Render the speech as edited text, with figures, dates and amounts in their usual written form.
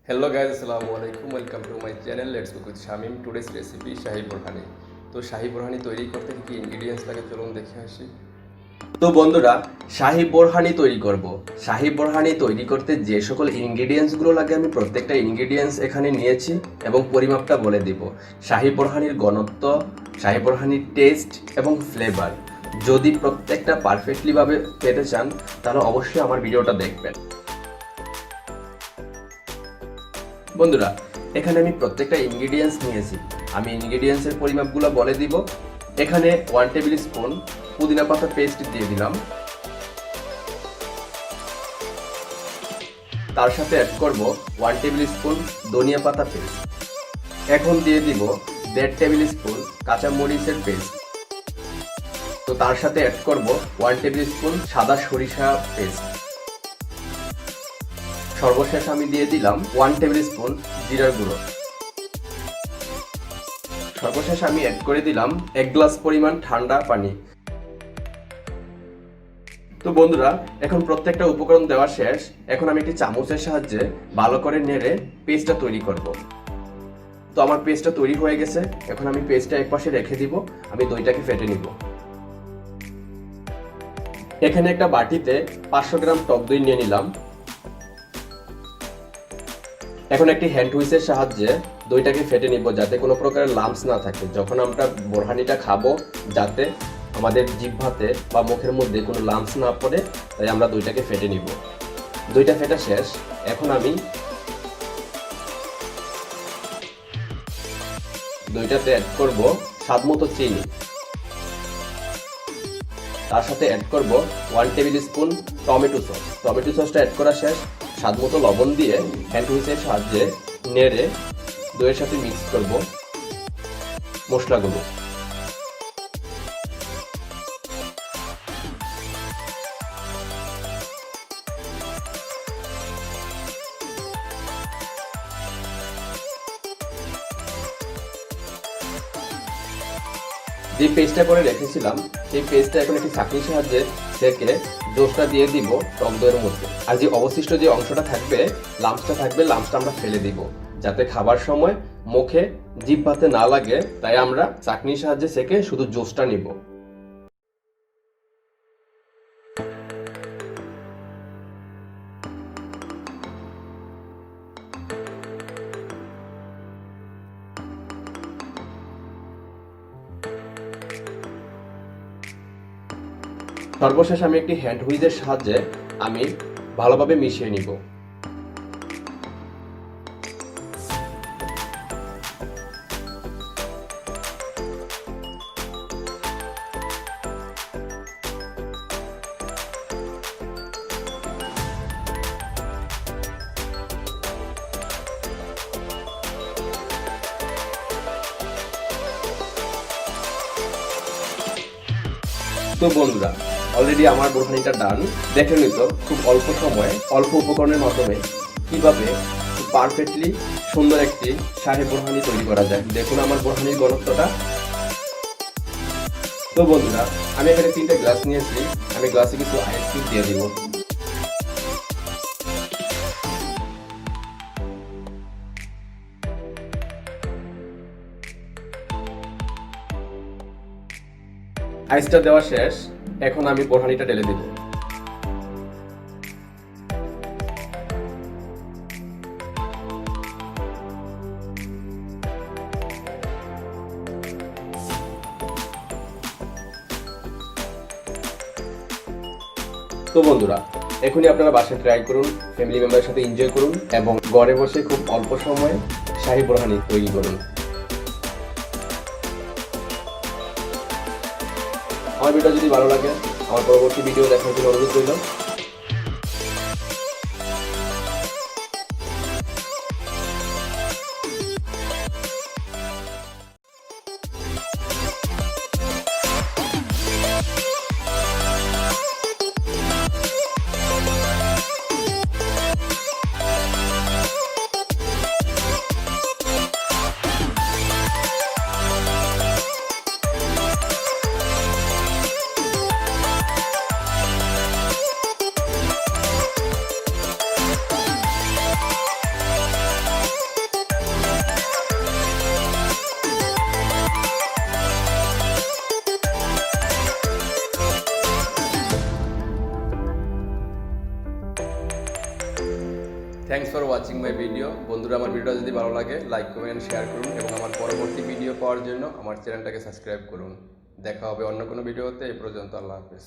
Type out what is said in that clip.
Hello guys, assalamu alaikum. Welcome to my channel. Let's cook with Shameem. Today's recipe Shahi Borhani. তো শাহি বোরহানি তৈরি করতে কি ingredients লাগে চলুন দেখে আসি। তো বন্ধুরা, শাহি বোরহানি তৈরি করব। শাহি বোরহানি তৈরি করতে যে সকল ইনগ্রেডিয়েন্টস গুলো লাগে আমি প্রত্যেকটা ইনগ্রেডিয়েন্টস এখানে নিয়েছি এবং পরিমাপটা বলে দিব। শাহি বোরহানির ঘনত্ব, শাহি বোরহানির টেস্ট এবং ফ্লেভার যদি প্রত্যেকটা পারফেক্টলি ভাবে পেতে চান তাহলে অবশ্যই আমার ভিডিওটা দেখবেন। বন্ধুরা, এখানে আমি প্রত্যেকটা ইনগ্রেডিয়েন্টস নিয়েছি। আমি ইনগ্রেডিয়েন্টসের পরিমাপগুলো বলে দিব। এখানে 1 টেবিল স্পুন পুদিনা পাতা পেস্ট দিয়ে দিলাম। তার সাথে অ্যাড করব 1 টেবিল স্পুন ধনিয়া পাতা পেস্ট। এখন দিয়ে দিব 1.5 টেবিল স্পুন কাঁচা মরিচের পেস্ট। তো তার সাথে অ্যাড করব 1 টেবিল স্পুন সাদা সরিষা পেস্ট। সর্বশেষ আমি দিয়ে দিলাম 1 টেবিল স্পুন জিরার গুঁড়ো। সর্বশেষ আমি অ্যাড করে দিলাম 1 গ্লাস পরিমাণ ঠান্ডা পানি। তো বন্ধুরা, এখন প্রত্যেকটা উপকরণ দেওয়া শেষ। এখন আমি একটি চামচের সাহায্যে ভালো করে নেড়ে পেস্টটা তৈরি করব। তো আমার পেস্টটা তৈরি হয়ে গেছে। এখন আমি পেস্টটা একপাশে রেখে দিব। আমি দইটাকে ফেটে নিব। এখানে একটা বাটিতে 500 গ্রাম টক দই নিয়ে নিলাম। এখন একটি হ্যান্ড হুইসের সাহায্যে দইটাকে ফেটে নিব যাতে কোনো প্রকারের লাম্পস না থাকে। যখন আমরা বোরহানিটা খাবো যাতে আমাদের জিহ্বাতে বা মুখের মধ্যে কোনো লাম্পস না পড়ে, তাই আমরা দইটাকে ফেটে নিব। দইটা ফেটা শেষ। এখন আমি দইটাতে অ্যাড করব স্বাদমতো চিনি। তার সাথে অ্যাড করব 1 table spoon tomato sauce. Tomato সসটা অ্যাড করা শেষ। স্বাদমতো লবণ দিয়ে হ্যান্ড হুইসের সাহায্যে নেড়ে দইয়ের সাথে মিক্স করব মশলাগুলো। যে পেস্টটা করে রেখেছিলাম সেই পেস্টটা এখন একটি ছাঁকনির সাহায্যে সেকে জোসটা দিয়ে দিব টক দইয়ের মধ্যে। আর যে অবশিষ্ট যে অংশটা থাকবে, লাম্পসটা আমরা ফেলে দিব যাতে খাবার সময় মুখে জিহ্বাতে না লাগে। তাই আমরা ছাঁকনির সাহায্যে সেকে শুধু জোসটা নিব। সর্বশেষ আমি একটি হ্যান্ড হুইসের সাহায্যে আমি ভালোভাবে মিশিয়ে নিব। তো বন্ধুরা, অলরেডি আমার বোরহানিটা ডান। দেখে নিত খুব অল্প সময়ে অল্প উপকরণের মাধ্যমে কিভাবে পারফেক্টলি সুন্দর একটি শাহি বোরহানি তৈরি করা যায়। দেখুন আমার বোরহানির ঘনত্বটা। তো বন্ধুরা, আমি এখানে 3টে গ্লাস নিয়েছি। আমি গ্লাসে কিছু আইস কিউব দিয়ে দিব। আইসটা দেওয়া শেষ। এখন আমি বোরহানিটা ঢেলে দিব। তো বন্ধুরা, এখনই আপনারা বাসায় ট্রাই করুন, ফ্যামিলি মেম্বারের সাথে এনজয় করুন এবং ঘরে বসে খুব অল্প সময়ে শাহি বোরহানি তৈরি করুন। আমার ভিডিও যদি ভালো লাগে আমার পরবর্তী ভিডিও দেখার জন্য অনুরোধ রইল। Thanks for watching my video. বন্ধুরা, আমার ভিডিওটা যদি ভালো লাগে লাইক কমেন্ট শেয়ার করুন এবং আমার পরবর্তী ভিডিও পাওয়ার জন্য আমার চ্যানেলটাকে সাবস্ক্রাইব করুন। দেখা হবে অন্য কোনো ভিডিওতে। এই পর্যন্ত আল্লাহ হাফেজ।